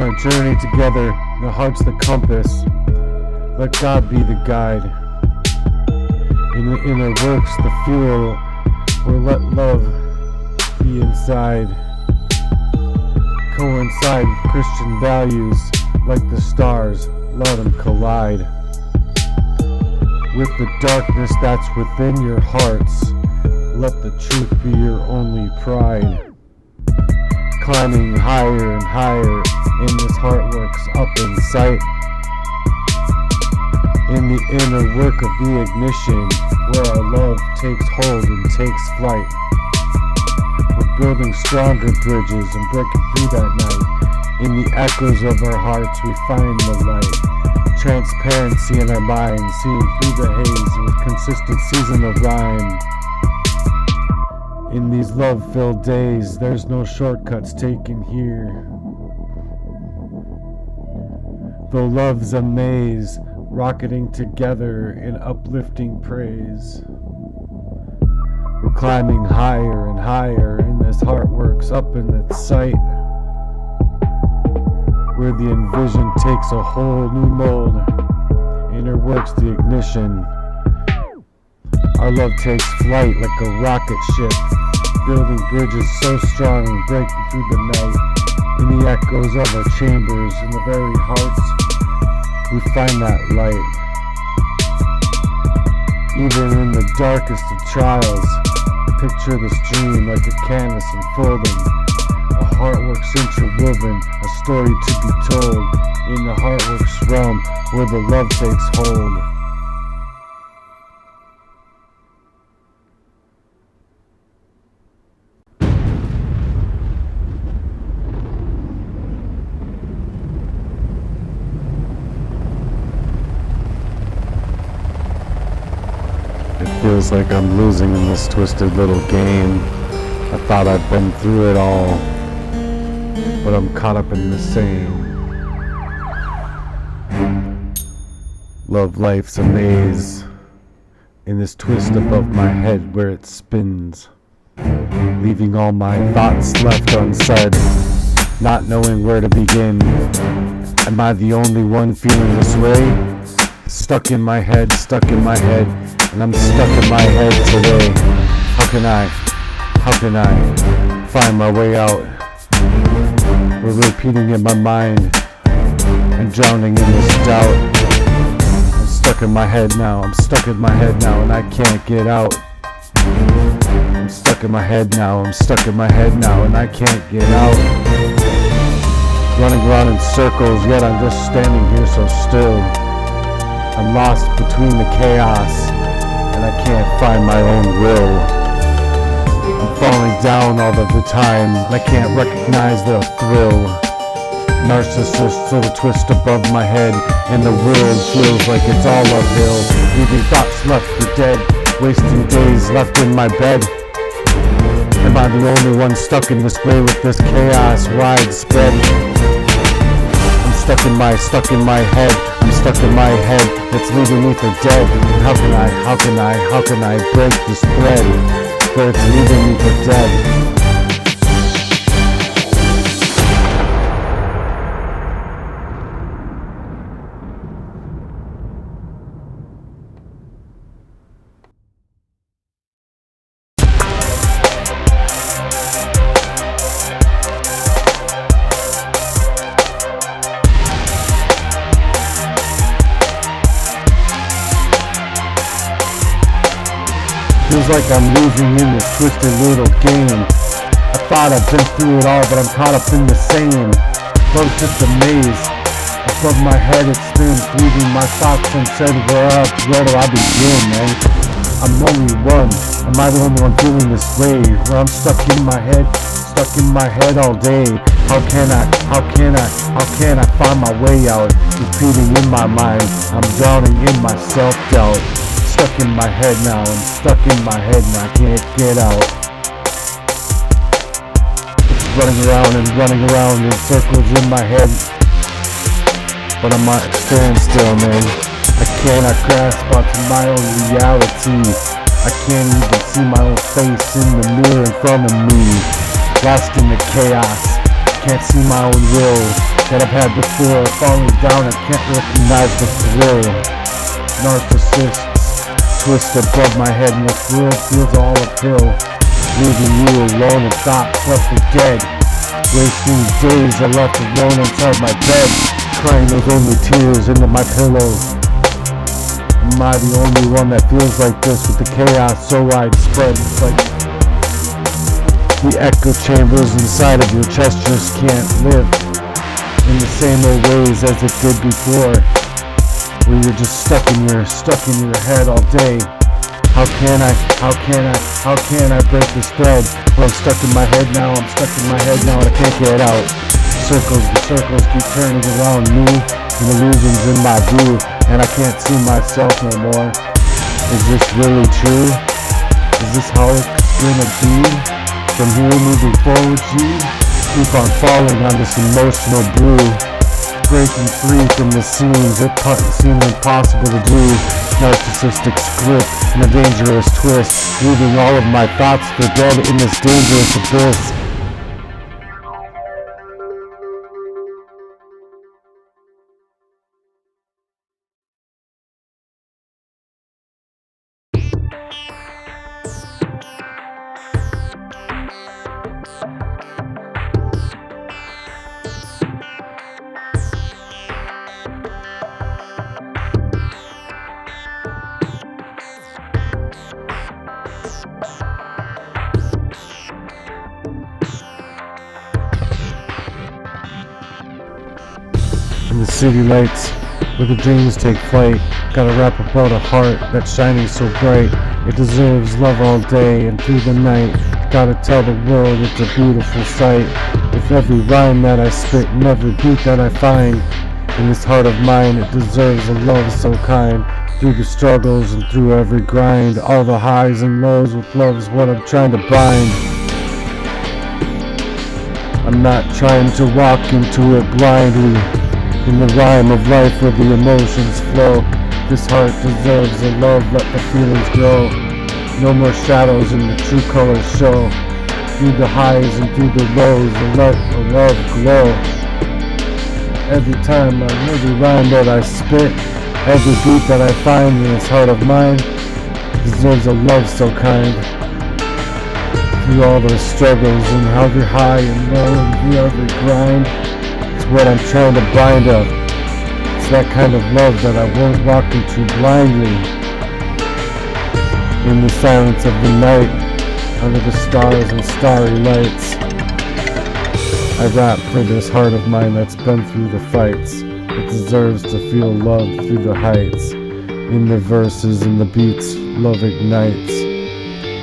our journey together, the heart's the compass. Let God be the guide. In the inner works, the fuel, or let love be inside. Coincide with Christian values, like the stars, let them collide. With the darkness that's within your hearts, let the truth be your only pride. Climbing higher and higher in this Heartwerks up in sight. In the inner work of the ignition, where our love takes hold and takes flight. We're building stronger bridges and breaking through that night. In the echoes of our hearts we find the light. Transparency in our minds, seeing through the haze with consistent season of rhyme. In these love-filled days, there's no shortcuts taken here. Though love's a maze, rocketing together in uplifting praise. We're climbing higher and higher in this Heartwerks up in its sight, where the envision takes a whole new mold, inner works the ignition. Our love takes flight like a rocket ship, building bridges so strong and breaking through the night. In the echoes of our chambers, in the very hearts, we find that light. Even in the darkest of trials, picture this dream like a canvas unfolding. A Heartwerks interwoven, a story to be told. In the Heartwerks realm, where the love takes hold. It feels like I'm losing in this twisted little game. I thought I'd been through it all, but I'm caught up in the same. Love life's a maze, in this twist above my head where it spins, leaving all my thoughts left unsaid, not knowing where to begin. Am I the only one feeling this way? Stuck in my head, and I'm stuck in my head today. How can I find my way out? We're repeating in my mind and drowning in this doubt. I'm stuck in my head now, and I can't get out. I'm stuck in my head now, and I can't get out. Running around in circles, yet I'm just standing here so still. I'm lost between the chaos, and I can't find my own will. I'm falling down all of the time, and I can't recognize the thrill. Narcissists to the twist above my head, and the world feels like it's all uphill. Leaving thoughts left for dead, wasting days left in my bed. Am I the only one stuck in this way with this chaos widespread? I'm stuck in my head, it's leaving me for dead. How can I break this thread where it's leaving me for dead? Feels like I'm losing in this twisted little game. I thought I'd been through it all, but I'm caught up in the same. Love's just a maze. Above my head it spins, leaving my thoughts unsaid. Where do I begin, man? I'm only one. Am I the only one feeling this way? Where I'm stuck in my head all day. How can I find my way out? Repeating in my mind, I'm drowning in my self-doubt. Stuck in my head now, I can't get out. It's running around in circles in my head, but I'm at a standstill, man. I cannot grasp onto my own reality. I can't even see my own face in the mirror in front of me. Lost in the chaos, can't see my own will. that I've had before, falling down and can't recognize the thrill. Narcissists twist above my head and this world feels all uphill. Leaving you alone and thoughts left for dead. Wasting days I left alone inside my bed, crying those only tears into my pillow. Am I the only one that feels like this with the chaos so widespread? It's like the echo chambers inside of your chest just can't live in the same old ways as it did before, where you're just stuck in your head all day. How can I break this thread? Well, I'm stuck in my head now and I can't get out. The circles keep turning around me, and illusions in my view, and I can't see myself no more. Is this really true? Is this how it's gonna be? From here moving forward, keep on falling on this emotional brew, breaking free from the seams that seem impossible to do. Narcissistic script and a dangerous twist, leaving all of my thoughts for dead in this dangerous abyss. In the city lights, where the dreams take flight, gotta rap about a heart that's shining so bright. It deserves love all day and through the night. Gotta tell the world it's a beautiful sight. With every rhyme that I spit and every beat that I find, in this heart of mine, it deserves a love so kind. Through the struggles and through every grind, all the highs and lows with love's what I'm trying to bind. I'm not trying to walk into it blindly. In the rhyme of life where the emotions flow, this heart deserves a love, let the feelings grow. No more shadows and the true colors show. Through the highs and through the lows, let the love glow. Every time, every rhyme that I spit, every beat that I find in this heart of mine, deserves a love so kind. Through all those struggles and how they're high and low and through every grind, what I'm trying to bind up. It's that kind of love that I won't walk into blindly. In the silence of the night, under the stars and starry lights, I rap for this heart of mine that's been through the fights. It deserves to feel love through the heights. In the verses and the beats, love ignites.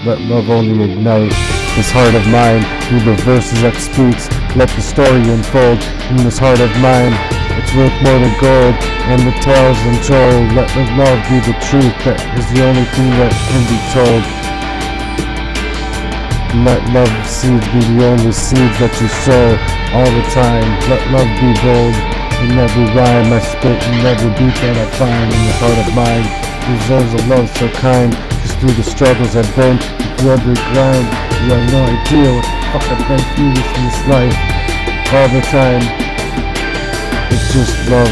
Let love only ignite this heart of mine through the verses that speaks. Let the story unfold in this heart of mine. It's worth more than gold and the tales untold. Let the love be the truth that is the only thing that can be told. Let love seeds be the only seeds that you sow all the time. Let love be bold in every rhyme I spit and every beat that I find. In this heart of mine deserves a love so kind. Just through the struggles I've been, through every grind, you have no idea what the fuck I've been through in this life. All the time, it's just love.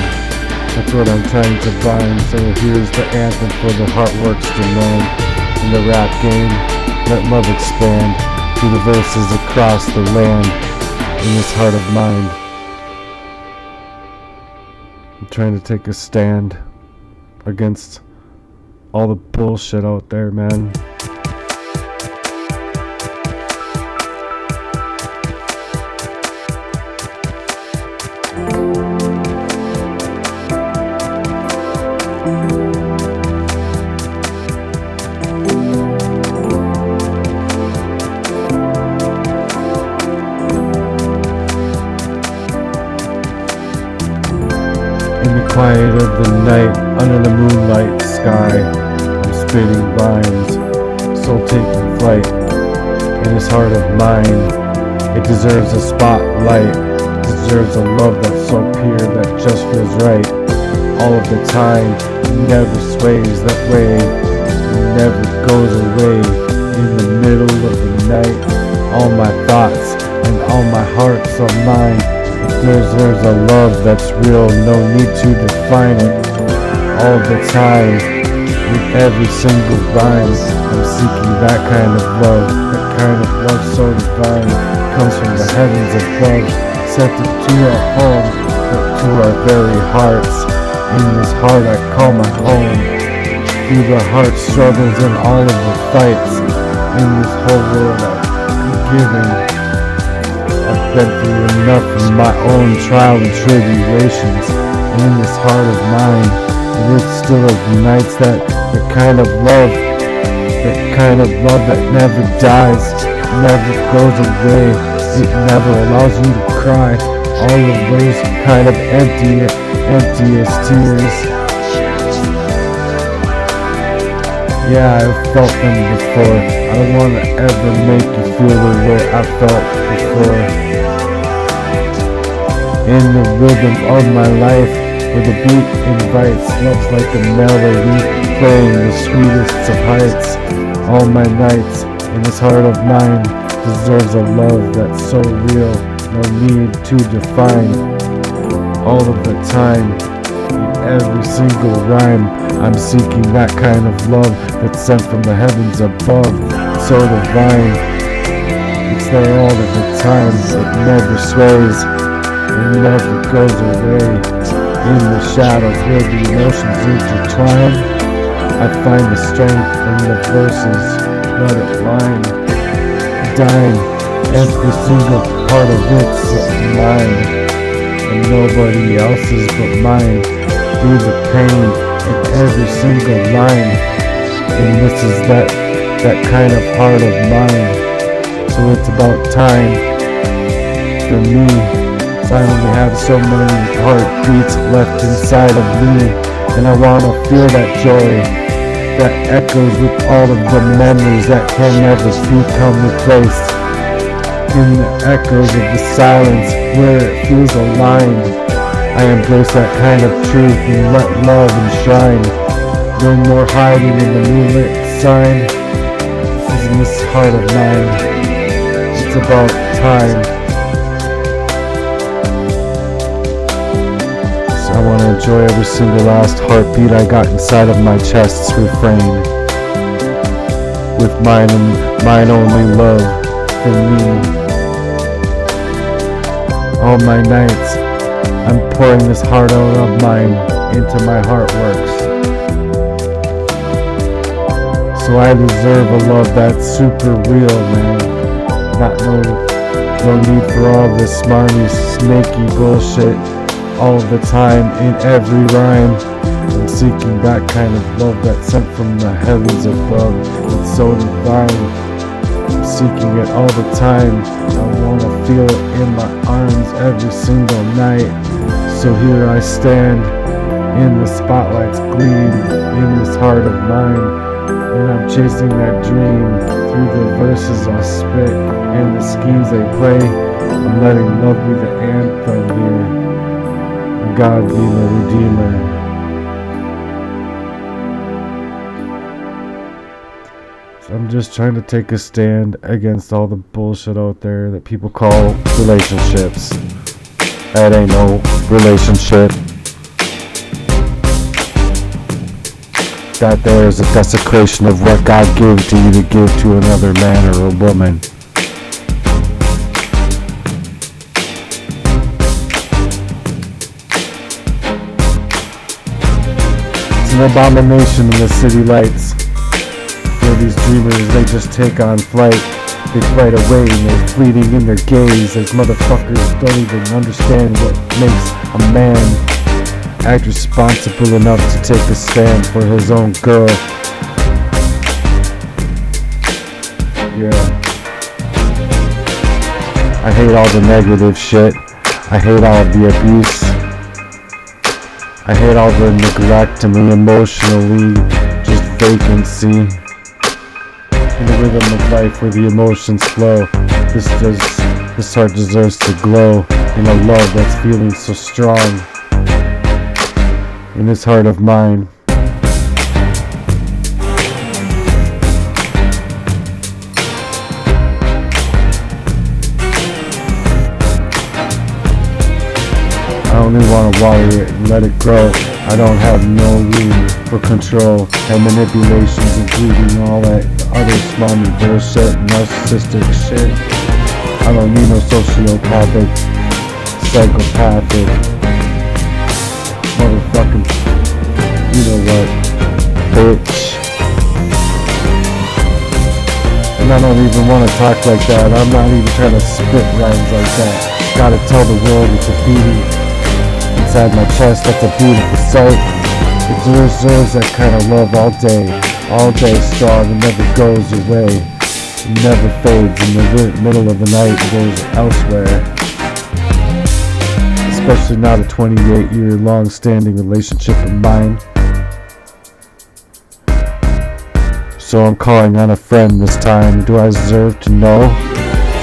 That's what I'm trying to bind. So here's the anthem for the Heartwerks to learn. In the rap game, let love expand through the verses across the land. In this heart of mine, I'm trying to take a stand against all the bullshit out there, man. In the quiet of the night, under the moonlight sky, I'm spitting rhymes, soul taking flight. In this heart of mine, it deserves a spotlight. It deserves a love that's so pure that just feels right. All of the time, it never sways that way. It never goes away. In the middle of the night, all my thoughts and all my hearts are mine. There's a love that's real, no need to define it. All the time, with every single rhyme, I'm seeking that kind of love, that kind of love so divine, comes from the heavens above, sent it to our home, but to our very hearts. In this heart I call my home, through the heart struggles and all of the fights, in this whole world I'm giving. I've been through enough of my own trial and tribulations, in this heart of mine, and it still ignites that kind of love, that never dies, never goes away, it never allows you to cry, all of those kind of emptiest tears. Yeah, I've felt them before, I don't want to ever make you feel the way I felt before. In the rhythm of my life, where the beat invites, love's like a melody, playing the sweetest of heights. All my nights, in this heart of mine, deserves a love that's so real, no need to define. All of the time, in every single rhyme, I'm seeking that kind of love that's sent from the heavens above, so divine. It's there all of the time, it never sways, it never goes away. In the shadows where the emotions intertwine, I find the strength in the verses, let it line, dying, every single part of it's mine, and nobody else's but mine, through the pain in every single line, and this is that kind of heart of mine, so it's about time for me. I only have so many heartbeats left inside of me, and I want to feel that joy that echoes with all of the memories that can never become replaced. In the echoes of the silence where it feels aligned, I embrace that kind of truth and let love enshrine. No more hiding in the moonlit sign, 'cause in this heart of mine, it's about time. I want to enjoy every single last heartbeat I got inside of my chest's refrain, with mine and mine only love for me. All my nights, I'm pouring this heart out of mine into my Heartwerks. So I deserve a love that's super real, man. No need for all this smarmy, snaky bullshit. All the time, in every rhyme, I'm seeking that kind of love that's sent from the heavens above. It's so divine, I'm seeking it all the time. I want to feel it in my arms every single night. So here I stand, in the spotlight's gleam, in this heart of mine, and I'm chasing that dream through the verses I spit and the schemes they play. I'm letting love be the anthem here. God be my redeemer. So I'm just trying to take a stand against all the bullshit out there that people call relationships. That ain't no relationship. That there is a desecration of what God gave to you to give to another man or a woman. An abomination in the city lights, where these dreamers, they just take on flight, they flight away and they're fleeting in their gaze, as motherfuckers don't even understand what makes a man act responsible enough to take a stand for his own girl. Yeah, I hate all the negative shit, I hate all of the abuse, I hate all the neglect and the emotionally just vacancy. In the rhythm of life where the emotions flow, this heart deserves to glow in a love that's feeling so strong. In this heart of mine. only wanna water it and let it grow. I don't have no room for control and manipulations, including all that other slimy bullshit, narcissistic shit. I don't need no sociopathic, psychopathic, motherfucking, you know what, bitch. And I don't even want to talk like that. I'm not even trying to spit rhymes like that. Gotta tell the world it's a beating inside my chest. That's a beautiful sight. It deserves that kind of love all day strong and never goes away. It never fades in the middle of the night and goes elsewhere. Especially not a 28-year long-standing relationship of mine. So I'm calling on a friend this time. Do I deserve to know?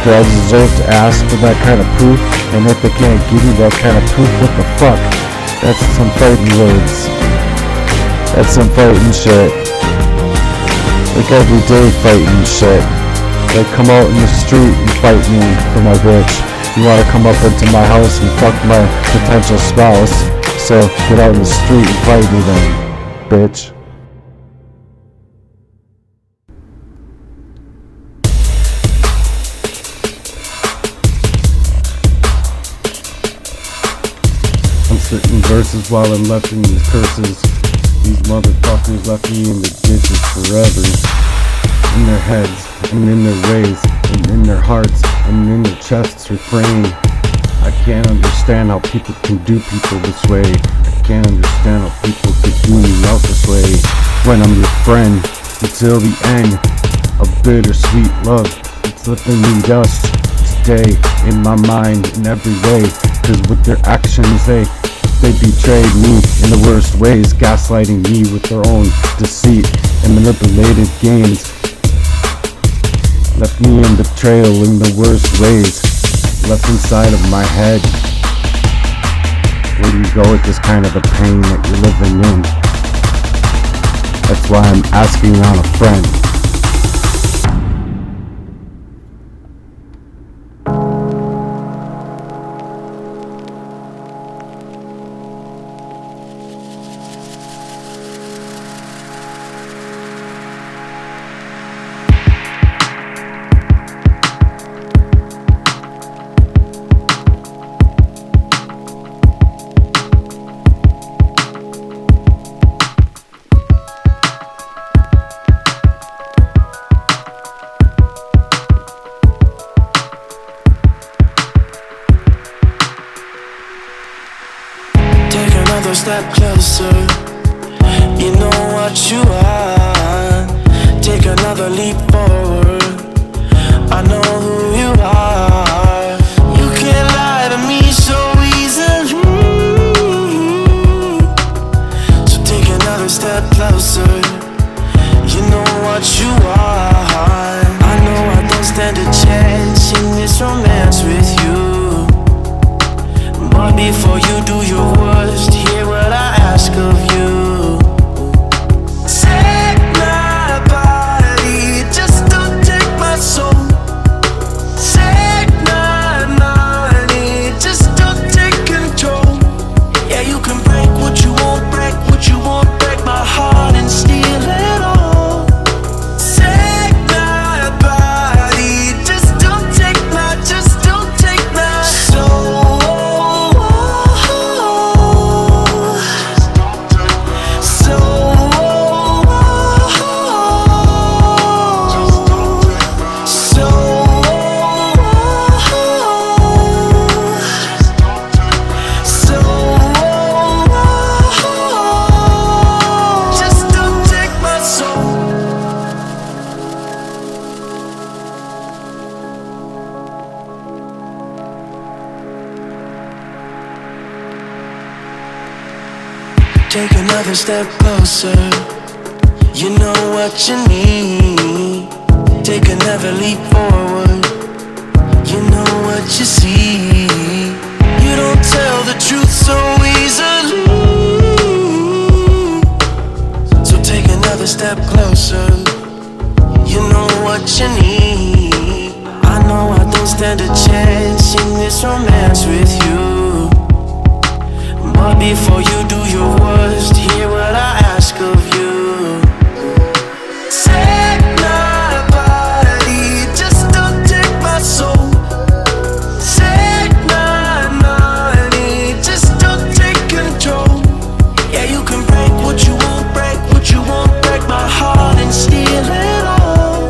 Do I deserve to ask for that kind of proof? And if they can't give you that kind of proof, what the fuck? That's some fighting words. That's some fighting shit. Like everyday fighting shit. Like come out in the street and fight me for my bitch. You wanna come up into my house and fuck my potential spouse? So get out in the street and fight me then, bitch. I'm spitting verses while I'm left in these curses. These motherfuckers left me in the ditches forever. In their heads, and in their ways, and in their hearts, and in their chests refrain. I can't understand how people can do people this way. I can't understand how people can do me out this way. When I'm your friend, until the end, a bittersweet love, it's lifting me dust. Stay in my mind in every way, cause with their actions they betrayed me in the worst ways, gaslighting me with their own deceit and manipulated games. Left me in betrayal in the worst ways, left inside of my head. Where do you go with this kind of a pain that you're living in? That's why I'm asking on a friend. Another step closer, you know what you are. Take another leap forward, I know who you are. You can't lie to me so easily. So take another step closer, you know what you are. I know I don't stand a chance in this romance with you. But before you do your worst, hear what I ask of you. Take my body, just don't take my soul. Take my money, just don't take control. Yeah, you can break what you won't break, what you won't break my heart and steal it all. Take my body, just don't take my soul. Take another step closer, you know what you need. Take another leap forward, you know what you see. You don't tell the truth so easily. So take another step closer, you know what you need. I know I don't stand a chance in this romance with you. before you do your worst. Hear what I ask of you. Take my body, just don't take my soul. Take my money, just don't take control. Yeah, you can break what you won't break, what you won't break my heart and steal it all.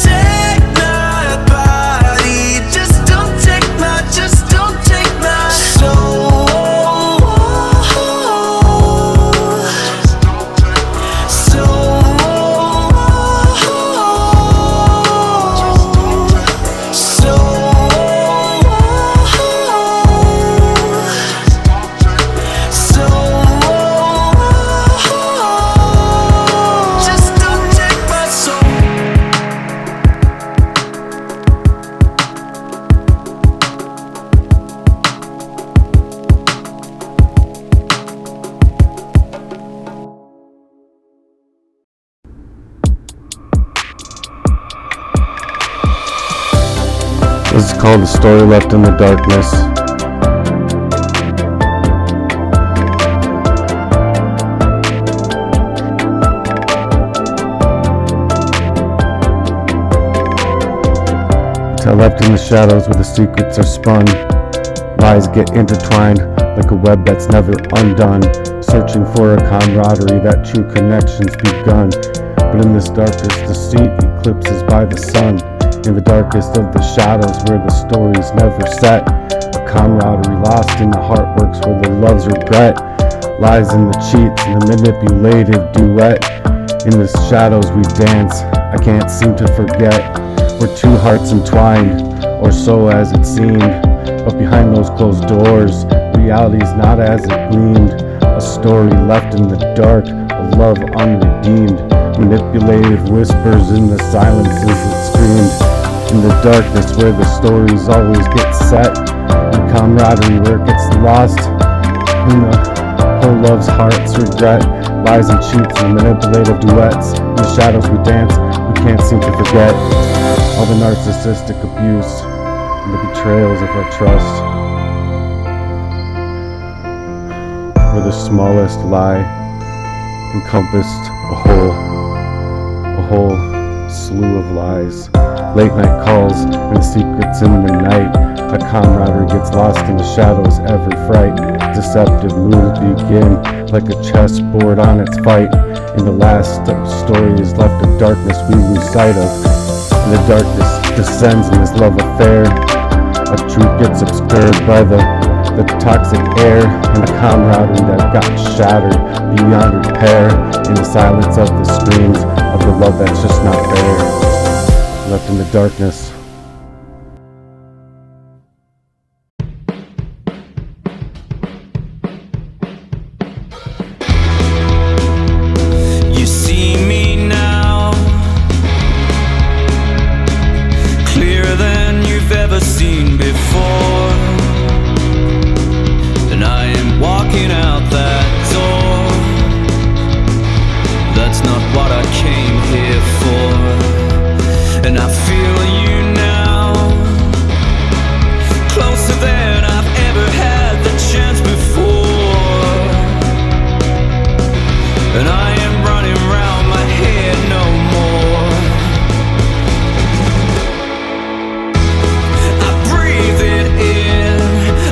Take my body, just don't take my soul. This is called The Story Left in the Darkness. Till left in the shadows where the secrets are spun, lies get intertwined like a web that's never undone, searching for a camaraderie that true connections begun. But in this darkest deceit eclipses by the sun, in the darkest of the shadows where the story's never set, a camaraderie lost in the Heartwerks where the love's regret lies in the cheats and the manipulative duet. In the shadows we dance, I can't seem to forget. We're two hearts entwined, or so as it seemed, but behind those closed doors, reality's not as it gleamed. A story left in the dark, a love unredeemed, manipulative whispers in the silences that screamed. In the darkness where the stories always get set, and camaraderie where it gets lost, in the whole love's heart's regret, lies and cheats and manipulative duets. In the shadows we dance, we can't seem to forget all the narcissistic abuse and the betrayals of our trust, where the smallest lie encompassed a whole slew of lies. Late night calls and the secrets in the night, a camaraderie gets lost in the shadows, every fright. Deceptive moves begin like a chessboard on its fight. In the last story is left of darkness we lose sight of, and the darkness descends in this love affair. A truth gets obscured by the toxic air, and the camaraderie that got shattered beyond repair. In the silence of the screams of the love that's just not there, left in the darkness. You see me now, clearer than you've ever seen before, and I am walking out that door. That's not what I came here for. And I feel you now, closer than I've ever had the chance before. And I am running round my head no more. I breathe it in,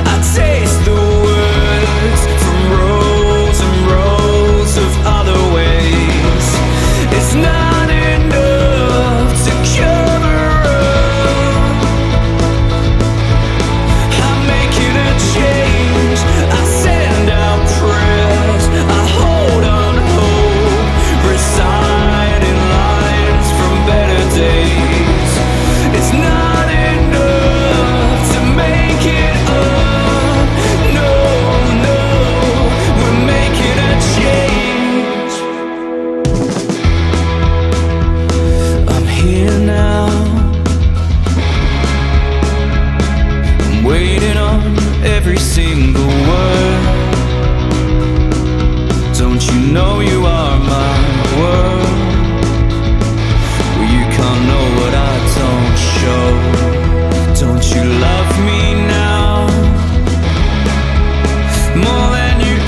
I taste the words from rows and rows of other ways. It's not enough to cover up. I'm making a change, I send out prayers, I hold on hope, reciting lines from better days. It's not enough to make it up. No, no, we're making a change. I'm here now, I'm waiting on every single word. Don't you know you are my world? Well, you can't know what I don't show. Don't you love me now more than you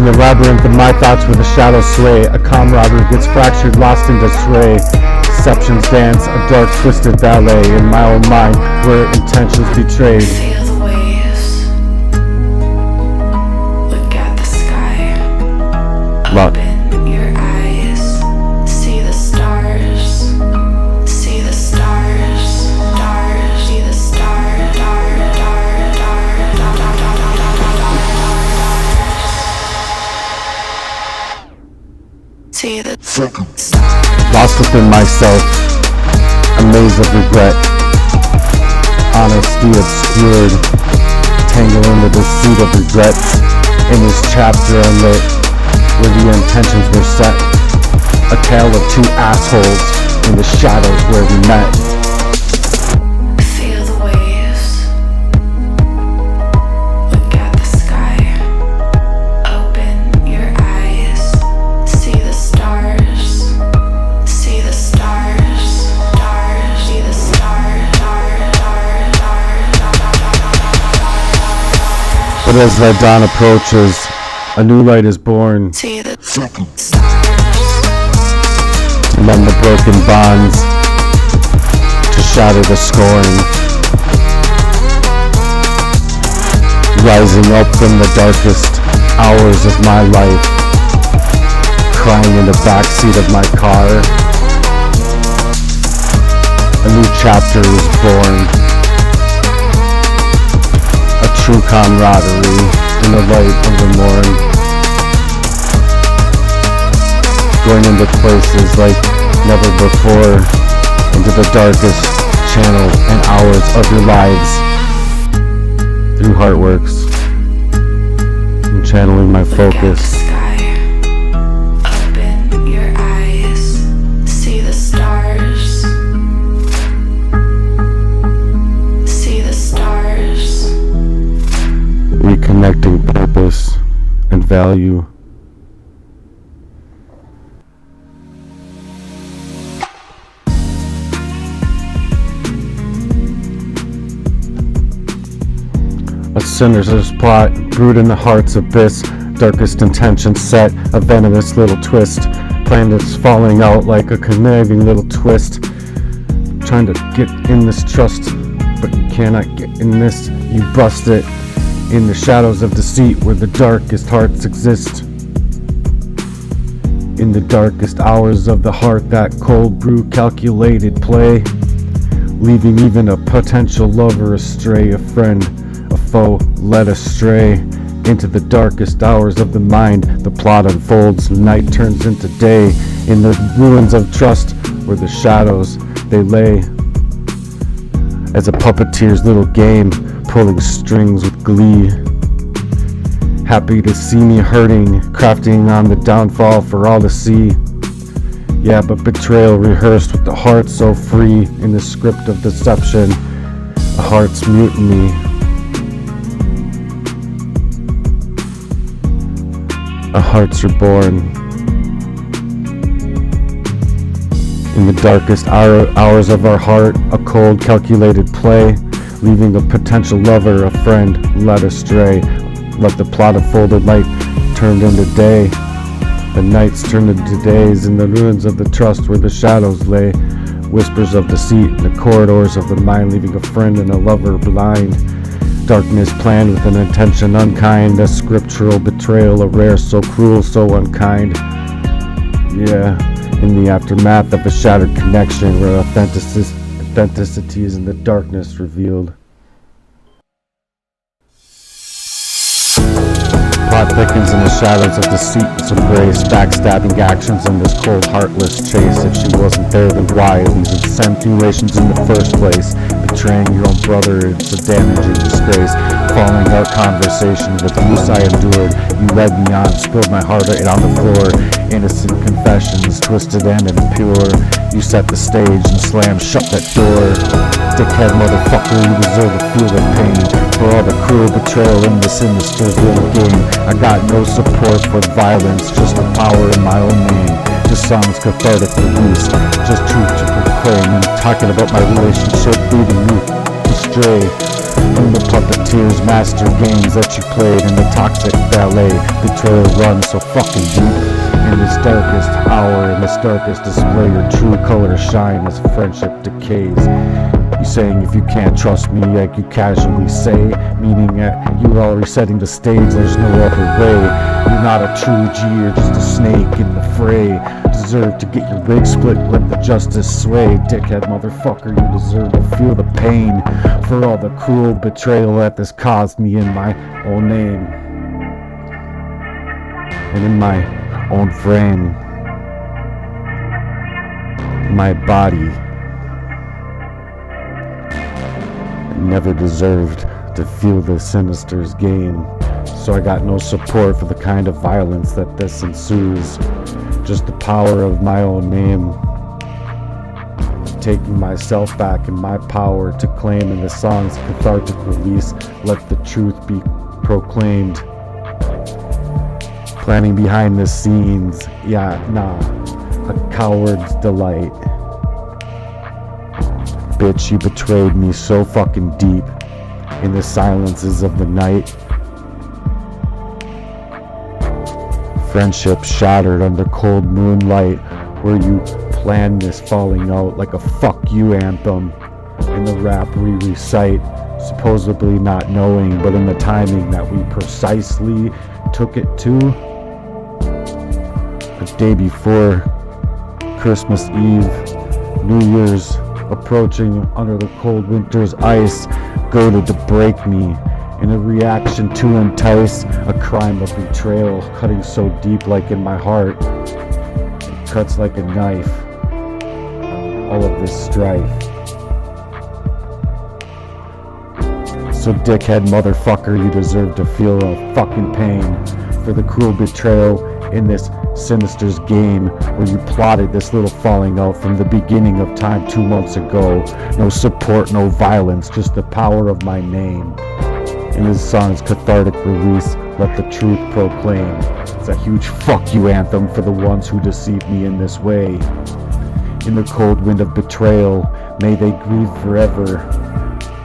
in the labyrinth of my thoughts where the shadows sway. A camaraderie gets fractured, lost in disarray. Deceptions dance, a dark twisted ballet in my own mind where intentions betrayed. Feel the waves. Look at the sky. Open your eyes. See the stars. See the stars. Stars. See the stars. See the stars. Lost within myself, a maze of regret. Honesty obscured, tangled in the deceit of regrets. In this chapter unlit, where the intentions were set. A tale of two assholes in the shadows where we met. Feel the waves. Look at the sky. Open your eyes. See the stars. See the stars. Stars. See the stars. But as the dawn approaches, a new light is born. See the stars. Among the broken bonds to shatter the scorn. Rising up from the darkest hours of my life, crying in the backseat of my car. A new chapter is born. A true camaraderie in the light of the morn. Going into places like never before, into the darkest channels and hours of your lives. Through Heartwerks, I'm channeling my focus. Sky. Open your eyes. See the stars. See the stars. Reconnecting purpose and value. A sinister plot brewed in the heart's abyss, darkest intentions set, a venomous little twist. Planets falling out like a conniving little twist. Trying to get in this trust, but you cannot get in this. You bust it in the shadows of deceit where the darkest hearts exist. In the darkest hours of the heart, that cold brew calculated play, leaving even a potential lover astray, a friend, a foe led astray. Into the darkest hours of the mind, the plot unfolds, night turns into day. In the ruins of trust, where the shadows they lay. As a puppeteer's little game, pulling strings with glee. Happy to see me hurting, crafting on the downfall for all to see. Yeah, but betrayal rehearsed with the heart so free in the script of deception. A heart's mutiny. A hearts reborn. In the darkest hours of our heart, a cold calculated play, leaving a potential lover, a friend led astray. Let the plot of folded light turned into day. The nights turned into days in the ruins of the trust where the shadows lay. Whispers of deceit in the corridors of the mind, leaving a friend and a lover blind. Darkness planned with an intention unkind, a scriptural betrayal, a rare, so cruel, so unkind. Yeah, in the aftermath of a shattered connection where authenticity is in the darkness revealed. Plot thickens in the shadows of deceit and some grace, backstabbing actions in this cold, heartless chase. If she wasn't there, then why these insinuations in the first place? Betraying your own brother, it's a damaging disgrace. Falling out conversation with abuse I endured. You led me on, spilled my heart out on the floor. Innocent confessions, twisted and impure. You set the stage and slammed shut that door. Dickhead motherfucker, you deserve to feel the pain for all the cruel betrayal in this sinister little game. I got no support for violence, just the power in my own name. Just songs cathartic release, just truth to proclaim. And talking about my relationship leading me astray. From the puppeteers, master games that you played in the toxic ballet. Betrayal runs so fucking deep. In this darkest hour, in this darkest display, your true colors shine as friendship decays. You saying if you can't trust me, like you casually say, meaning that you're already setting the stage, there's no other way. You're not a true G, you're just a snake in the fray. Deserve to get your wig split, let the justice sway. Dickhead motherfucker, you deserve to feel the pain for all the cruel betrayal that this caused me in my own name and in my own frame, my body. Never deserved to feel the sinister's gain, so I got no support for the kind of violence that this ensues. Just the power of my own name, taking myself back and my power to claim in the song's cathartic release. Let the truth be proclaimed. Planning behind the scenes, a coward's delight. Bitch, you betrayed me so fucking deep in the silences of the night. Friendship shattered under cold moonlight, where you planned this falling out like a fuck you anthem in the rap we recite, supposedly not knowing, but in the timing that we precisely took it to. The day before Christmas Eve, New Year's approaching under the cold winter's ice, goaded to break me in a reaction to entice, a crime of betrayal cutting so deep like in my heart. It cuts like a knife, all of this strife. So dickhead motherfucker, you deserve to feel a fucking pain for the cruel betrayal in this sinister's game, where you plotted this little falling out from the beginning of time 2 months ago. No support, no violence, just the power of my name. In this song's cathartic release, let the truth proclaim. It's a huge fuck you anthem for the ones who deceived me in this way. In the cold wind of betrayal, may they grieve forever.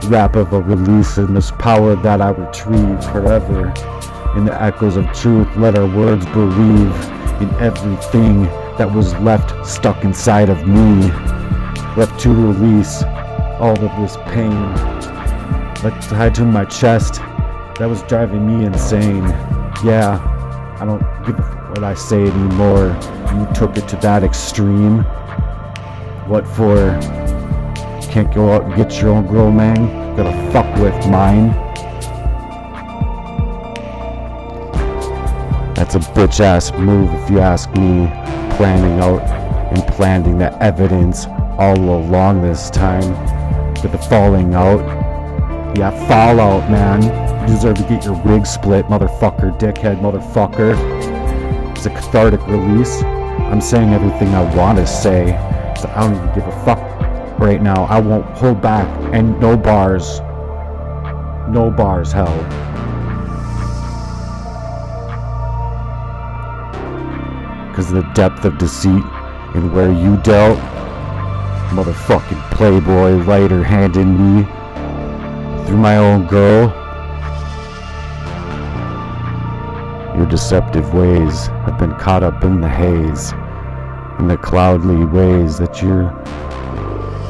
Rap of a release in this power that I retrieve forever. In the echoes of truth, let our words believe in everything that was left stuck inside of me. Left to release all of this pain. Left tied to my chest that was driving me insane. Yeah, I don't give a fuck what I say anymore. You took it to that extreme. What for? Can't go out and get your own girl, man. Gotta fuck with mine. That's a bitch ass move if you ask me. Planning out and planting the evidence all along this time for the falling out. Yeah, fallout, man. You deserve to get your wig split, motherfucker, dickhead, motherfucker. It's a cathartic release. I'm saying everything I want to say, so I don't even give a fuck right now. I won't hold back, and no bars. No bars, hell. Because of the depth of deceit and where you dealt, motherfucking playboy writer handing me through my own girl. Your deceptive ways have been caught up in the haze, in the cloudly ways that your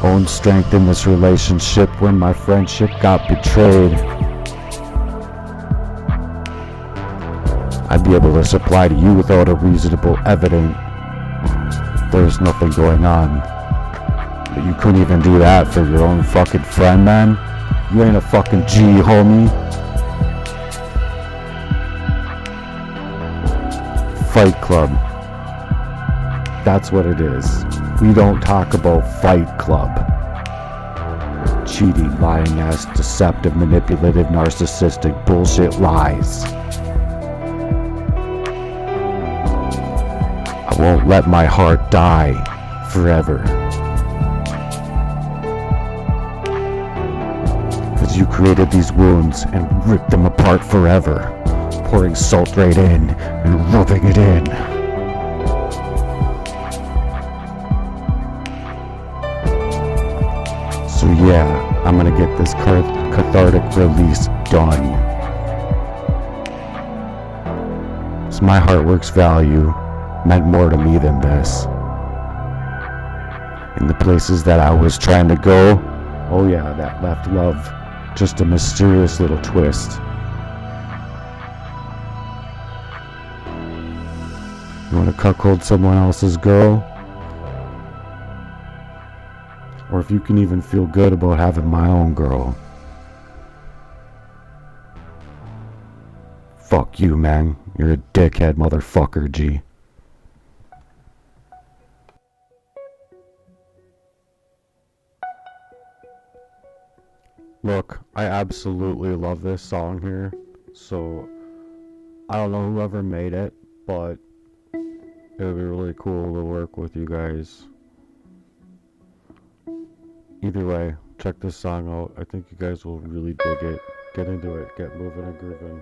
own strength in this relationship when my friendship got betrayed. I'd be able to supply to you without a reasonable evidence there's nothing going on. But you couldn't even do that for your own fucking friend, man. You ain't a fucking G, homie. Fight Club. That's what it is. We don't talk about Fight Club. Cheating, lying ass, deceptive, manipulative, narcissistic, bullshit lies. I won't let my heart die forever. Cause you created these wounds and ripped them apart forever. Pouring salt right in and rubbing it in. So yeah, I'm gonna get this cathartic release done. So my Heartwerks value meant more to me than this. In the places that I was trying to go, oh yeah, that left love just a mysterious little twist. You want to cuckold someone else's girl? Or if you can even feel good about having my own girl. Fuck you, man. You're a dickhead motherfucker, G. Look, I absolutely love this song here. So, I don't know whoever made it, but it would be really cool to work with you guys. Either way, check this song out. I think you guys will really dig it. Get into it. Get moving and grooving.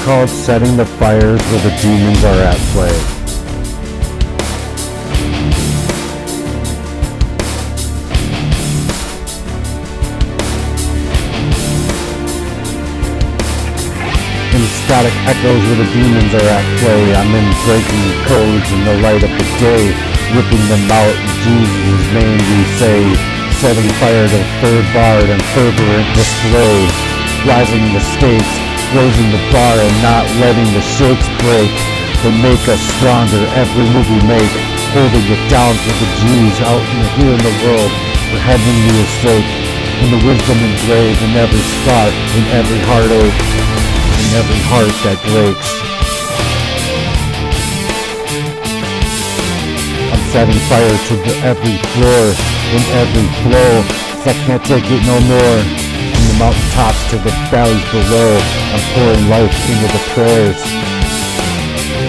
called setting the fires where the demons are at play. In static echoes where the demons are at play, I'm in breaking codes in the light of the day, ripping them out in Jesus' name we say, setting fire to the third bar and fervent display, rising the stakes, raising the bar and not letting the shakes break. They make us stronger every move we make, holding it down for the Jews out here in the world for heavenly sake, and the wisdom engraved in every spot, in every heartache, in every heart that breaks. I'm setting fire to every floor, in every flow, 'cause I can't take it no more. From the mountaintops to the valleys below, I'm pouring life into the prayers.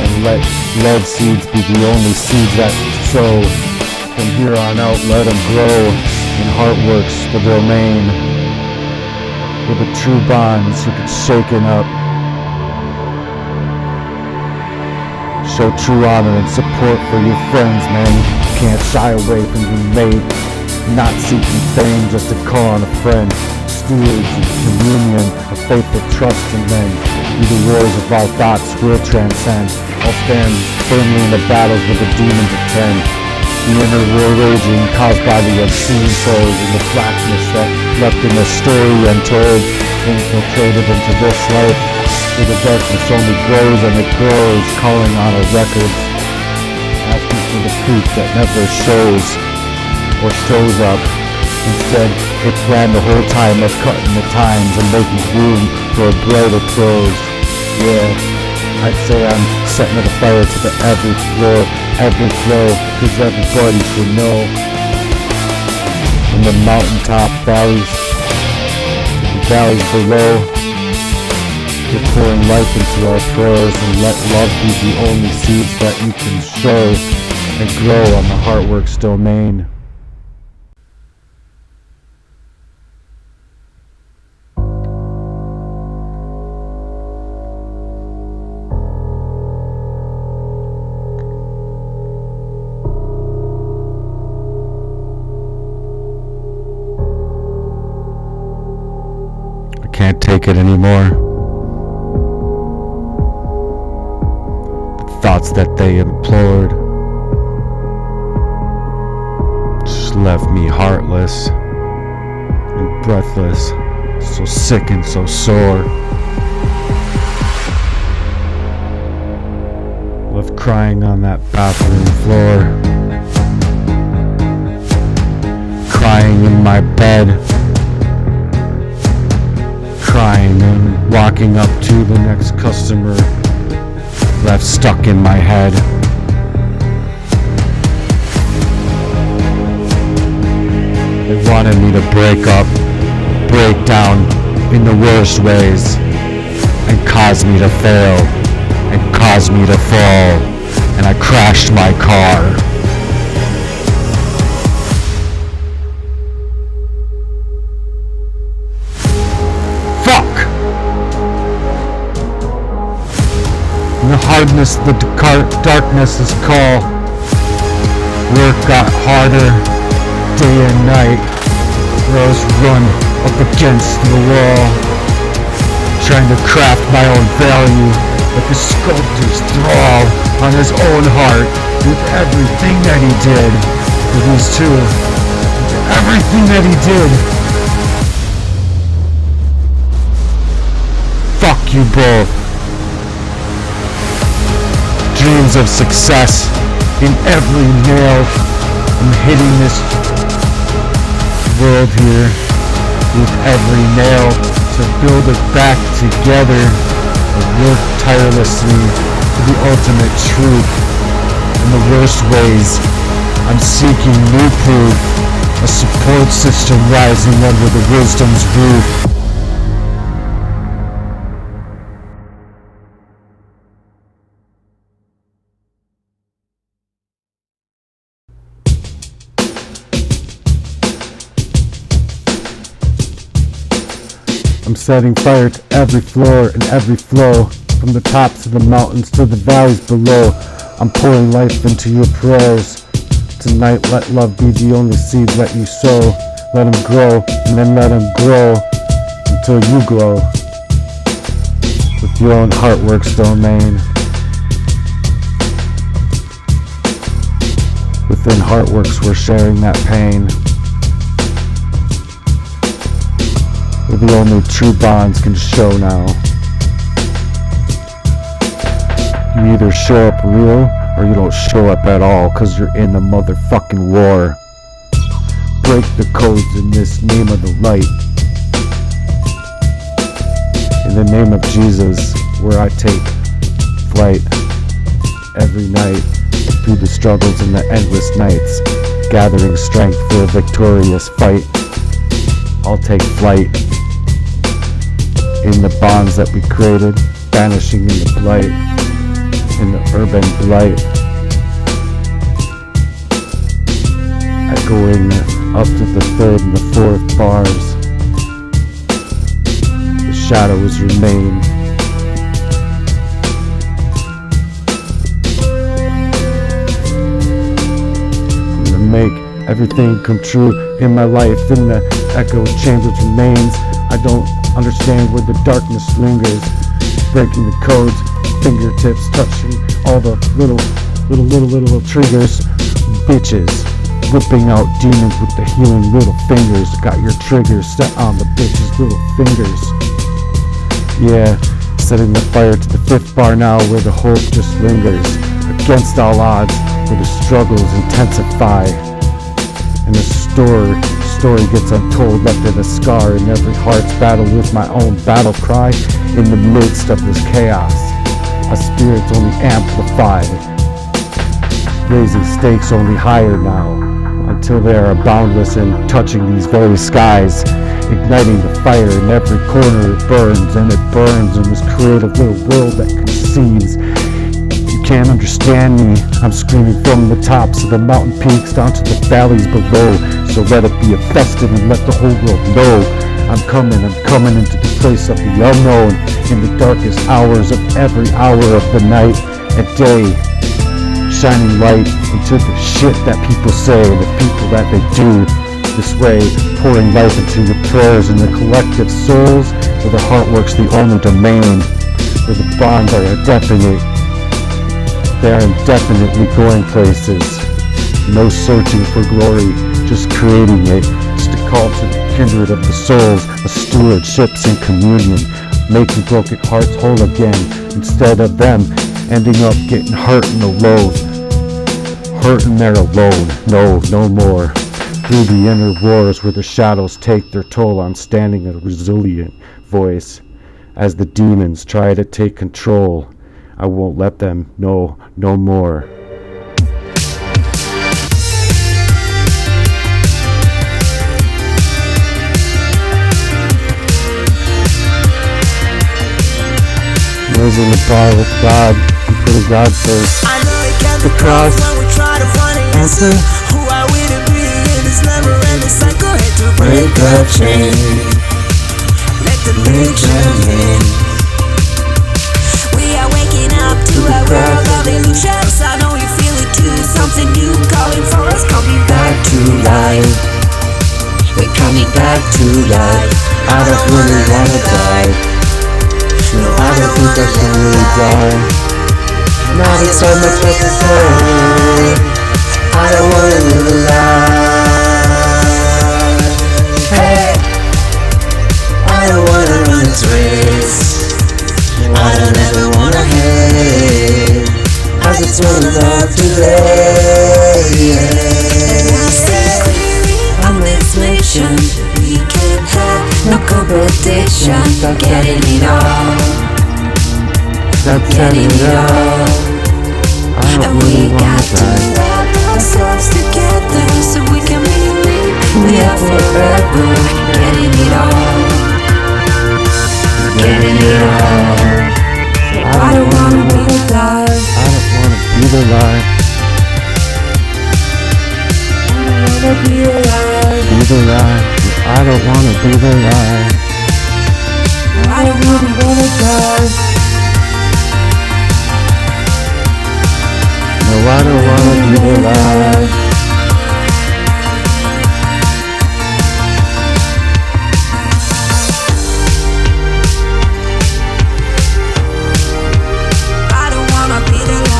And let love seeds be the only seeds that sow. From here on out, let them grow in Heartwerks, the domain, where the true bonds who get shaken up. Show true honor and support for your friends, man. You can't shy away from your mate. Not seeking fame just to call on a friend. Stewards and communion of faithful trust in men. Through the wars of all thoughts will transcend. I'll stand firmly in the battles where the demons attend. The inner war raging caused by the obscene souls in the blackness that left in the story untold, infiltrated into this life, where the darkness only grows and it grows, calling on our records, asking for the proof that never shows or shows up. Instead, it planned the whole time of cutting the times and making room for a brighter close. Yeah, I'd say I'm setting the fire to the every floor, every flow, 'cause everybody should know. From the mountaintop valleys to the valleys below, we're pouring life into our prayers, and let love be the only seeds that you can show and grow on the Heartwerks domain. Can't take it anymore. The thoughts that they implored just left me heartless and breathless, so sick and so sore. Left crying on that bathroom floor, crying in my bed, crying and walking up to the next customer, left stuck in my head. They wanted me to break up, break down in the worst ways, and cause me to fail, and cause me to fall, and I crashed my car. Fuck! And the hardness, the darkness is call. Work got harder, day and night. Where I was run up against the wall, trying to craft my own value, like a sculptor's thrall on his own heart, with everything that he did, with his two, with everything that he did. Fuck you both. Dreams of success in every nail. I'm hitting this world here with every nail to build it back together. I work tirelessly to the ultimate truth. In the worst ways, I'm seeking new proof, a support system rising under the wisdom's roof. I'm setting fire to every floor and every flow, from the tops of the mountains to the valleys below. I'm pouring life into your prayers. Tonight let love be the only seed that you sow. Let them grow, and then let them grow until you glow with your own Heartwerks domain. Within Heartwerks we're sharing that pain, where the only true bonds can show now. You either show up real, or you don't show up at all, cause you're in the motherfucking war. Break the codes in this name of the light. In the name of Jesus, where I take flight every night, through the struggles and the endless nights, gathering strength for a victorious fight. I'll take flight in the bonds that we created, vanishing in the blight, in the urban blight, echoing up to the third and the fourth bars. The shadows remain. I'm gonna make everything come true in my life, in the echo chambers remains. I don't understand where the darkness lingers, breaking the codes, fingertips touching all the little triggers. Bitches whipping out demons with the healing little fingers. Got your triggers set on the bitches' little fingers. Yeah, setting the fire to the fifth bar now, where the hope just lingers. Against all odds, where the struggles intensify, and the story gets untold, left in a scar in every heart's battle with my own battle cry. In the midst of this chaos, our spirits only amplify, raising stakes only higher now, until they are boundless and touching these very skies, igniting the fire in every corner. It burns in this creative little world that conceives. You can't understand me, I'm screaming from the tops of the mountain peaks down to the valleys below. So let it be a festive and let the whole world know I'm coming into the place of the unknown, in the darkest hours of every hour of the night and day, shining light into the shit that people say and the people that they do. This way, pouring life into your prayers and the collective souls where the Heartwerks the only domain, where the bonds are indefinite. They are indefinitely going places. No searching for glory, just creating it. Just a call to the kindred of the souls, a stewardships in communion, making broken hearts whole again, instead of them ending up getting hurt and alone. Hurt and they're alone, no more. Through the inner wars where the shadows take their toll on standing a resilient voice. As the demons try to take control, I won't let them know no more. Raising the bar with God, and putting God first. I know it can The be cross. tough when we try to find an answer. Who are we to be in this never-ending cycle? Hate to break the chain, let the legion in. We are waking up to a world of illusions. I know you feel it too. Something new calling for us, coming back to life. We're coming back to life. I don't really wanna die. No, I don't think I can really die. Not so much what to say. I don't wanna live a lie. Hey, I don't wanna run this race. I don't ever wanna hate. I just wanna love today. And I see clearly on this mission, we can have no competition. Getting it all, getting it all. And we got to love ourselves together so we can believe we are forever. Getting it all, getting it all. I don't wanna be alive. I don't wanna be the lie. I don't wanna be alive. Be the lie. I don't wanna be the lie. I don't wanna die. No, I don't wanna be the lie. I don't wanna be the lie.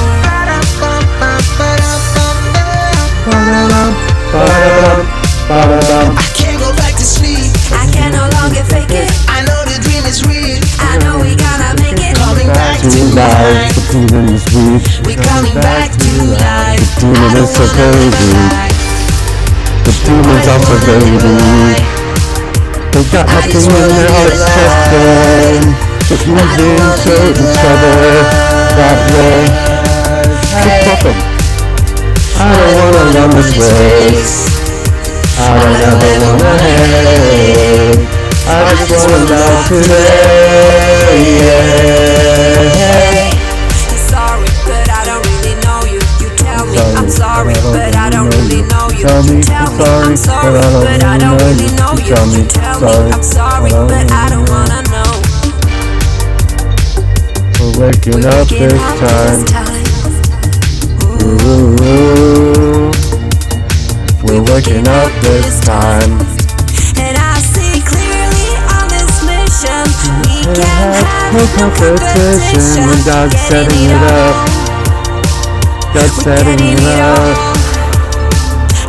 I can't go back to sleep. I can no longer fake it. I know the dream is real. I know we gonna make it. Coming back to life. The demon is weak. We're coming back to life. The demon is so very weak. The demons are so very weak. They got nothing in their hearts testing. Just moving to each other that way. Just fuck 'em. I don't wanna run this race. I don't ever wanna hate. I just wanna love today. Yeah. Sorry, but I don't really know you. You tell me I'm sorry, but I don't really know you. Tell me You tell me I'm sorry, but I don't really know you. You tell me I'm sorry, but I don't wanna know. We're waking up this time. Ooh, we're waking up this time. And I see clearly on this mission, we can have No competition when God's setting it up. God's setting it up.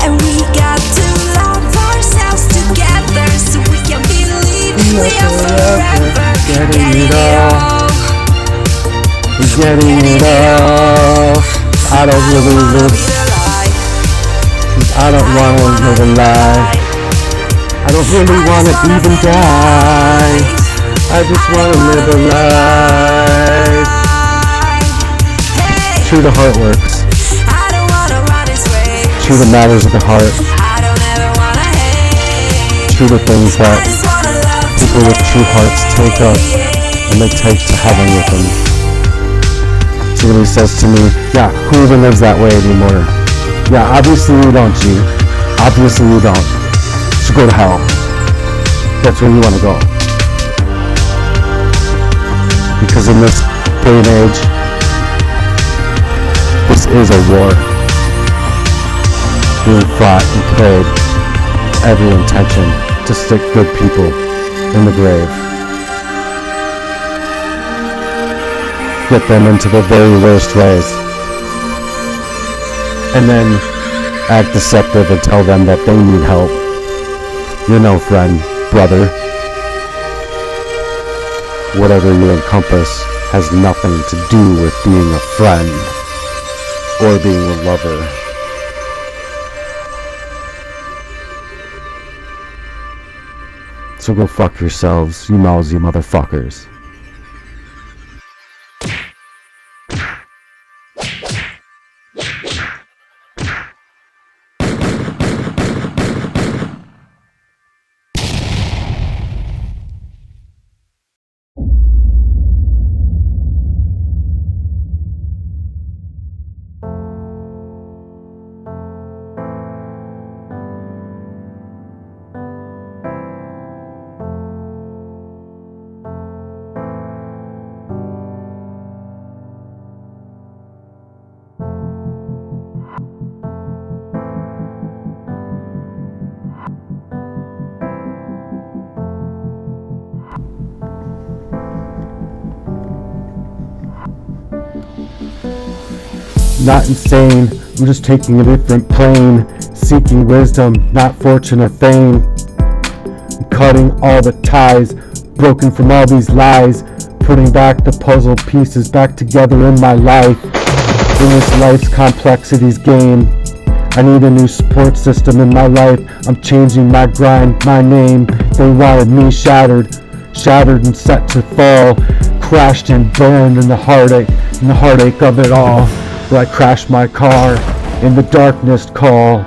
And we got to love ourselves together so we can believe we are forever. Getting it all. We're getting it all. I don't really live. I don't wanna live a lie. I don't really wanna even die. I just wanna live a life. True to Heartwerks. I don't wanna run this race. True to matters of the heart. I don't ever wanna hate. True to things I that just wanna love people with true hearts take up and they take to heaven with them. See what he says to me? Yeah, who even lives that way anymore? Yeah, obviously you don't, G. Obviously you don't. So go to hell. That's where you want to go. Because in this day and age, this is a war being fought and played with every intention to stick good people in the grave. get them into the very worst ways. And then act deceptive and tell them that they need help. You're no friend, brother. Whatever you encompass has nothing to do with being a friend or being a lover. So go fuck yourselves, you mousy motherfuckers. Not insane, I'm just taking a different plane, seeking wisdom, not fortune or fame. I'm cutting all the ties, broken from all these lies, putting back the puzzle pieces back together in my life. In this life's complexities game, I need a new support system in my life. I'm changing my grind, my name. They wanted me shattered and set to fall, crashed and burned in the heartache of it all. Where I crashed my car in the darkness call.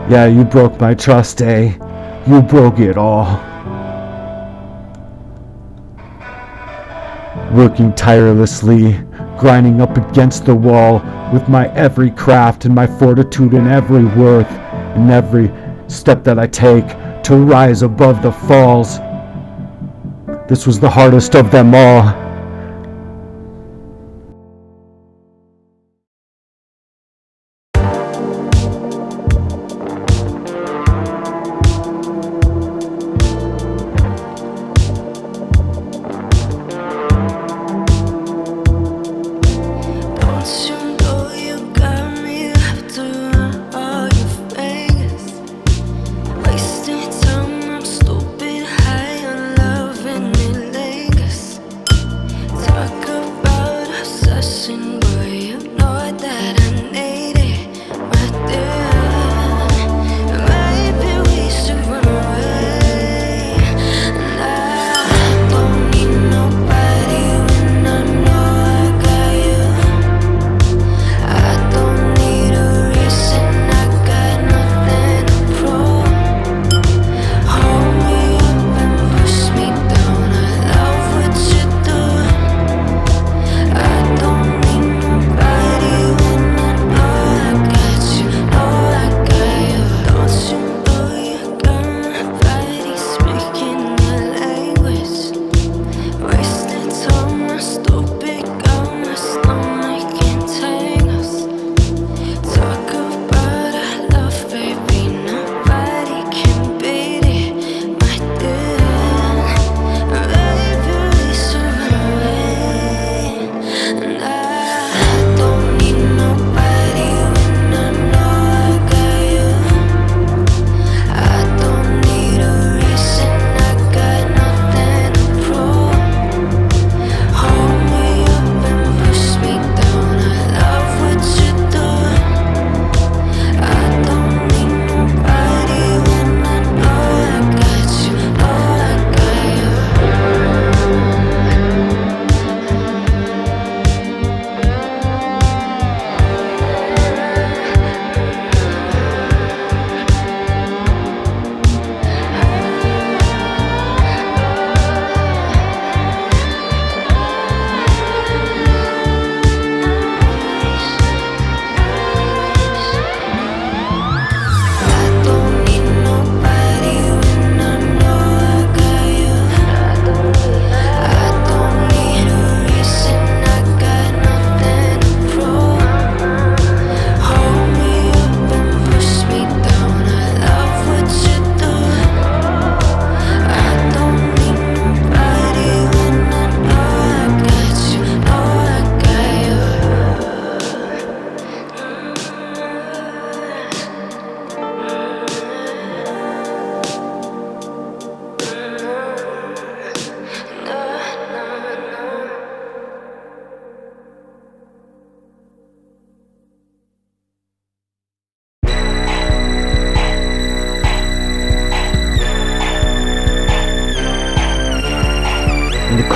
Yeah, you broke my trust, eh? You broke it all. Working tirelessly, grinding up against the wall with my every craft and my fortitude and every worth and every step that I take to rise above the falls. This was the hardest of them all.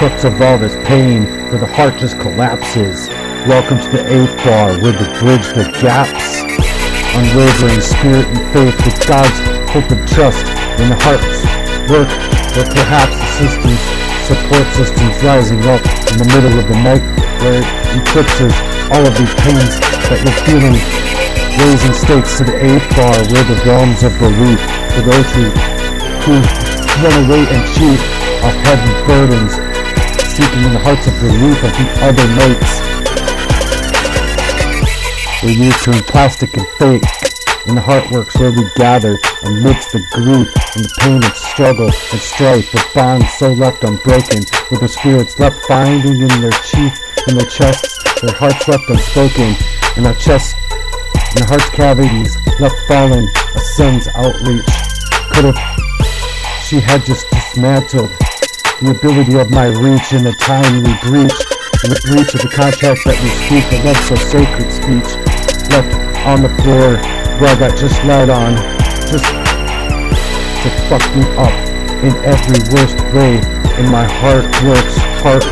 crux of all this pain, where the heart just collapses. Welcome to the 8th bar, where the bridge the gaps. Unwavering spirit and faith with God's hope and trust in the heart's work, or perhaps the systems, support systems rising up in the middle of the night, where it eclipses all of these pains that you're feeling, raising stakes to the 8th bar, where the realms of belief, for those who run away and cheat of heavy burdens, seeking in the hearts of relief of the other mates. We're used to in plastic and fake, in the Heartwerks where we gather amidst the grief and the pain of struggle and strife, with bonds so left unbroken, with the spirits left binding in their chests, their hearts left unspoken, in our chests, in the heart's cavities, left fallen, a sin's outreach. Could have she had just dismantled the ability of my reach in the time we breached, in the breach of the contract that we speak, the love so sacred speech, left on the floor where I got just led on, just to fuck me up in every worst way. In my heartworks, hearts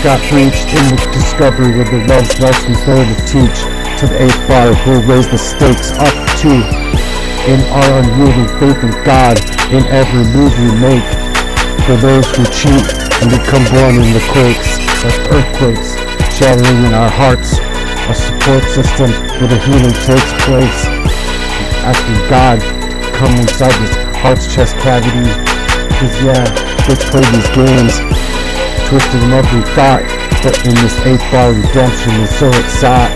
got breached in the discovery with the love's lessons there to teach. To the 8th bar, we'll raise the stakes up to, in our unyielding faith in God, in every move we make. For those who cheat and become born in the quakes, like earthquakes, shattering in our hearts, a support system where the healing takes place. Asking God to come inside this heart's chest cavity, cause yeah, bitch play these games, twisted in every thought, but in this 8th bar redemption is so sought,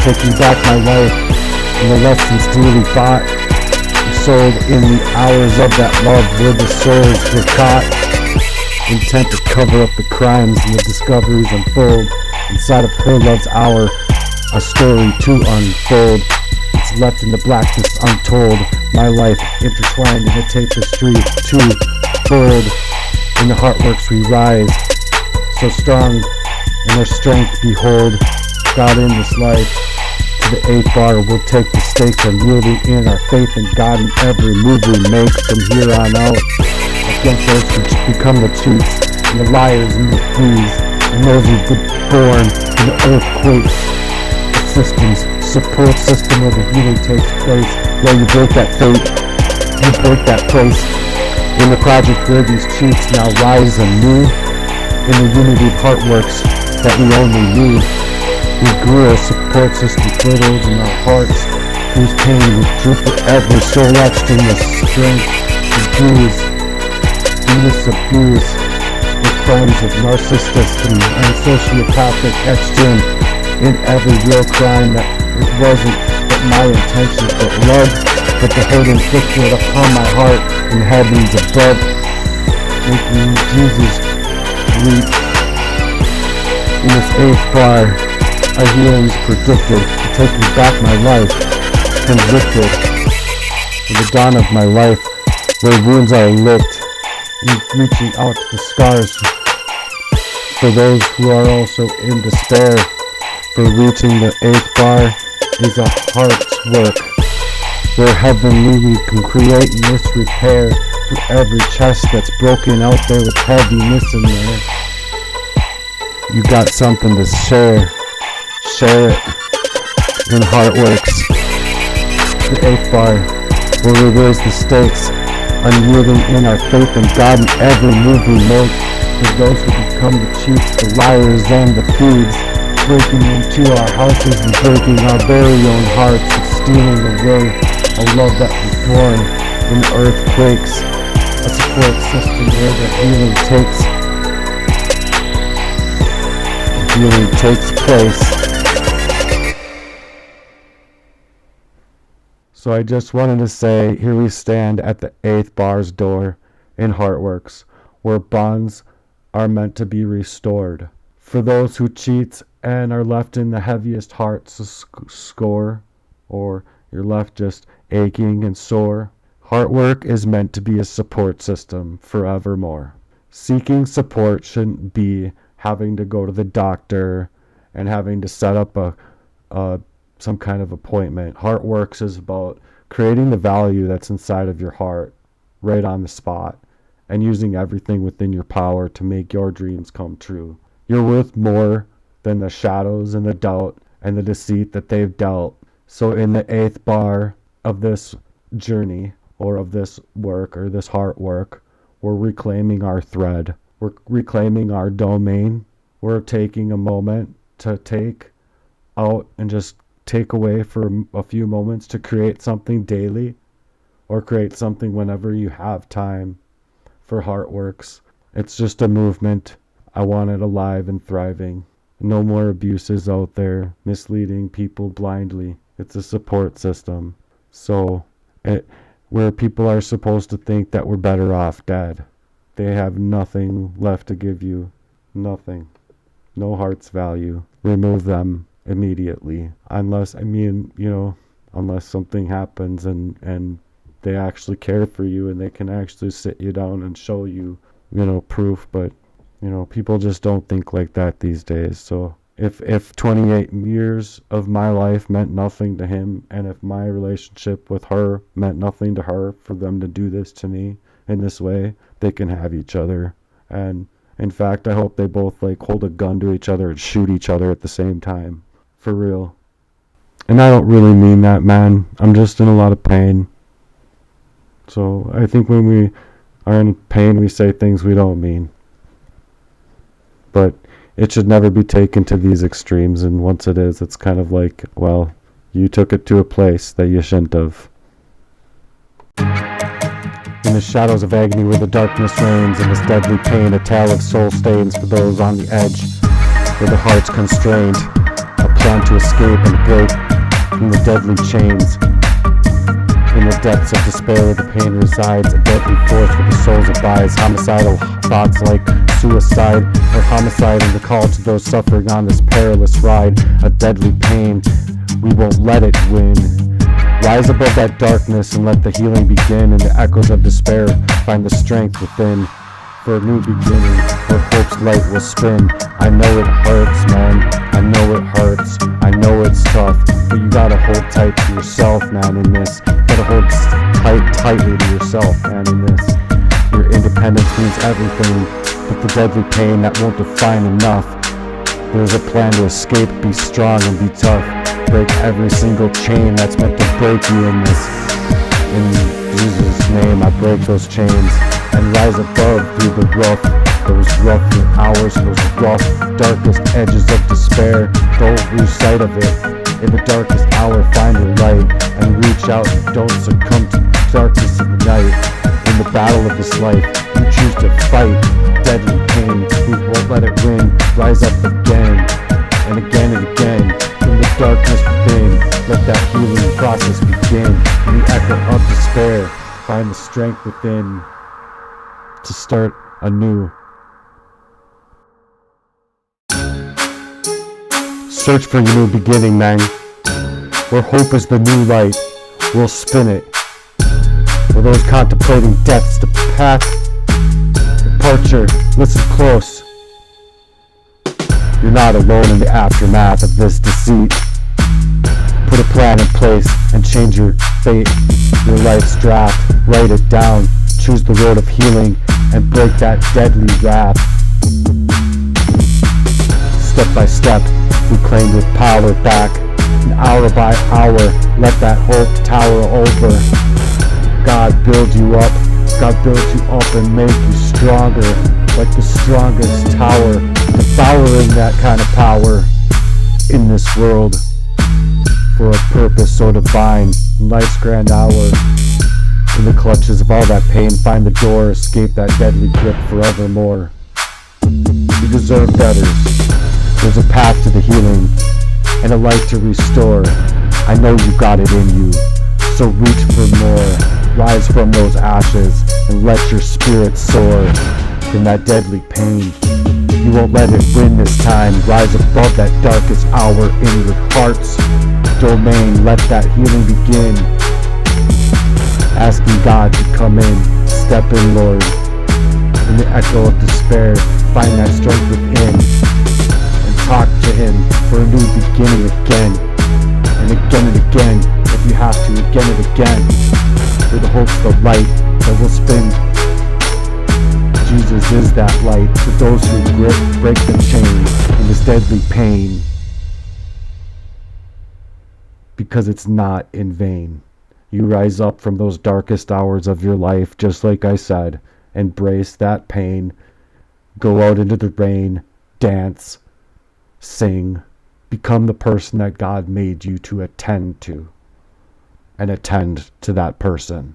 taking back my life and the lessons dearly bought, sold in the hours of that love where the souls were caught, intent to cover up the crimes and the discoveries unfold inside of her love's hour, a story to unfold. It's left in the blackness untold, my life intertwined in a tapestry twofold. In the Heartworks we rise, so strong in their strength behold, God in this life. To the 8th bar we'll take the stakes, unyielding in our faith in God in every move we make from here on out, against those who become the cheats, and the liars and the thieves, and those who've been born in the earthquakes. Systems, support system where the healing takes place, where you break that fate, you break that place. In the project where these cheats now rise anew, in the unity of Heartworks that we only knew. We grew a support system furrows in our hearts, whose pain withdrew forever, so etched in the strength to bruise, in this abuse, the crimes of narcissistic and sociopathic etched in every real crime, that it wasn't but my intentions, but love, but the hurt inflicted upon my heart in heavens above, making Jesus weep. In this 8th bar, our healing's predicted, taking back my life, convicted, in the dawn of my life, where wounds are licked, and reaching out to the scars, for those who are also in despair. For reaching the 8th bar is a heart's work, where heavenly we can create and repair for every chest that's broken out there with heaviness in there. You got something to share it in Heartworks. The 8th bar, where we raise the stakes, unyielding in our faith in God in every move we make. For those who become the cheats, the liars and the thieves, breaking into our houses and breaking our very own hearts and stealing away a love that was born in earthquakes, a support system where the healing takes place. So I just wanted to say, here we stand at the 8th bar's door in Heartworks, where bonds are meant to be restored. For those who cheat and are left in the heaviest hearts score, or you're left just aching and sore, Heartwork is meant to be a support system forevermore. Seeking support shouldn't be having to go to the doctor and having to set up some kind of appointment. Heartworks is about creating the value that's inside of your heart right on the spot, and using everything within your power to make your dreams come true. You're worth more than the shadows and the doubt and the deceit that they've dealt. So in the 8th bar of this journey, or of this work, or this heart work, we're reclaiming our thread. We're reclaiming our domain. We're taking a moment to take out and just take away for a few moments to create something daily, or create something whenever you have time for Heartwerks. It's just a movement. I want it alive and thriving. No more abuses out there misleading people blindly. It's a support system. So where people are supposed to think that we're better off dead. They have nothing left to give you. Nothing. No heart's value. Remove them immediately. Unless something happens and they actually care for you and they can actually sit you down and show you, proof. But, people just don't think like that these days. So if 28 years of my life meant nothing to him, and if my relationship with her meant nothing to her, for them to do this to me in this way, they can have each other. And in fact, I hope they both hold a gun to each other and shoot each other at the same time. For real. And I don't really mean that, man. I'm just in a lot of pain. So I think when we are in pain, we say things we don't mean. But it should never be taken to these extremes, and once it is, it's kind of like, well, you took it to a place that you shouldn't have. In the shadows of agony where the darkness reigns, in this deadly pain, a tale of soul stains for those on the edge, where the heart's constrained, a plan to escape and break from the deadly chains. In the depths of despair where the pain resides, a deadly force where the souls abides, homicidal thoughts like suicide or homicide, and the call to those suffering on this perilous ride, a deadly pain, we won't let it win. Rise above that darkness and let the healing begin. In the echoes of despair, find the strength within for a new beginning, where hope's light will spin. I know it hurts, man, I know it hurts, I know it's tough, but you gotta hold tight to yourself, man, in this. You gotta hold tightly to yourself, man, in this. Your independence means everything, but the deadly pain that won't define enough. There's a plan to escape, be strong and be tough. Break every single chain that's meant to break you in this. In Jesus' name, I break those chains and rise above through the rough, those rough hours, those rough, darkest edges of despair. Don't lose sight of it. In the darkest hour, find your light and reach out and don't succumb to the darkness of the night. In the battle of this life, you choose to fight deadly pain. We won't let it win. Rise up again and again and again. In the darkness within, let that healing process begin. In the echo of despair, find the strength within to start anew. Search for your new beginning, man. Where hope is the new light, we'll spin it. For those contemplating death's path, departure, listen close. You're not alone in the aftermath of this deceit. Put a plan in place and change your fate. Your life's draft, write it down. Choose the road of healing and break that deadly wrath. Step by step, reclaim your power back. And hour by hour, let that hope tower over. God build you up. God build you up and make you stronger, like the strongest tower, devouring that kind of power in this world for a purpose so divine. In life's grand hour, in the clutches of all that pain, find the door, escape that deadly grip forevermore. You deserve better. There's a path to the healing and a light to restore. I know you got it in you, so reach for more. Rise from those ashes and let your spirit soar in that deadly pain. You won't let it win this time. Rise above that darkest hour in your heart's domain. Let that healing begin. Asking God to come in. Step in, Lord. In the echo of despair, find that strength within. And talk to Him for a new beginning again. And again, if you have to, again and again. For the hope, the light that will spin Jesus is that light to those who break the chain in this deadly pain, because it's not in vain. You rise up from those darkest hours of your life, just like I said. Embrace that pain. Go out into the rain. Dance. Sing. Become the person that God made you to attend to. And attend to that person.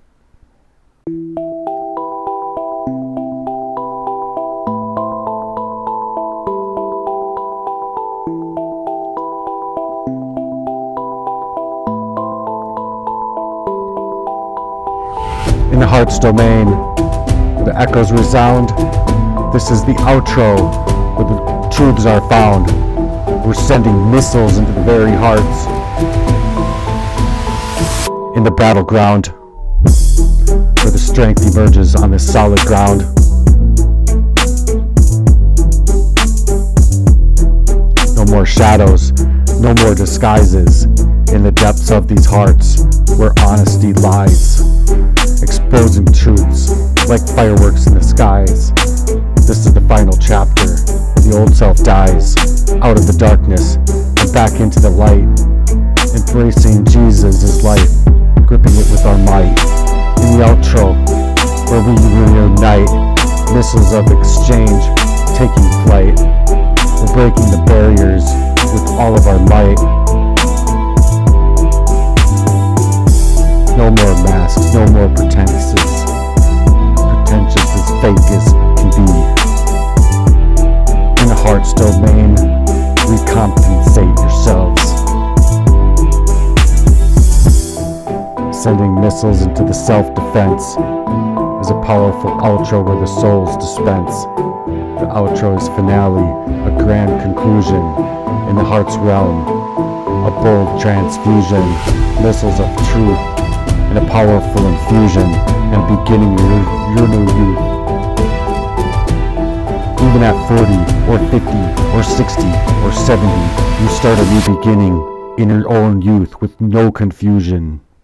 In the heart's domain, where the echoes resound, this is the outro, where the truths are found. We're sending missiles into the very hearts. In the battleground, where the strength emerges on this solid ground. No more shadows, no more disguises. In the depths of these hearts, where honesty lies. Exposing truths like fireworks in the skies. This is the final chapter. The old self dies out of the darkness and back into the light. Embracing Jesus' life, gripping it with our might. In the outro, where we reunite, missiles of exchange taking flight. We're breaking the barriers with all of our might. No more masks, no more pretenses. Pretentious as fake as can be. In the heart's domain, recompensate yourselves. Sending missiles into the self-defense is a powerful outro where the souls dispense. The outro is finale, a grand conclusion. In the heart's realm, a bold transfusion. Missiles of truth and a powerful infusion, and beginning your new youth. Even at 40, or 50, or 60, or 70, you start a new beginning in your own youth with no confusion.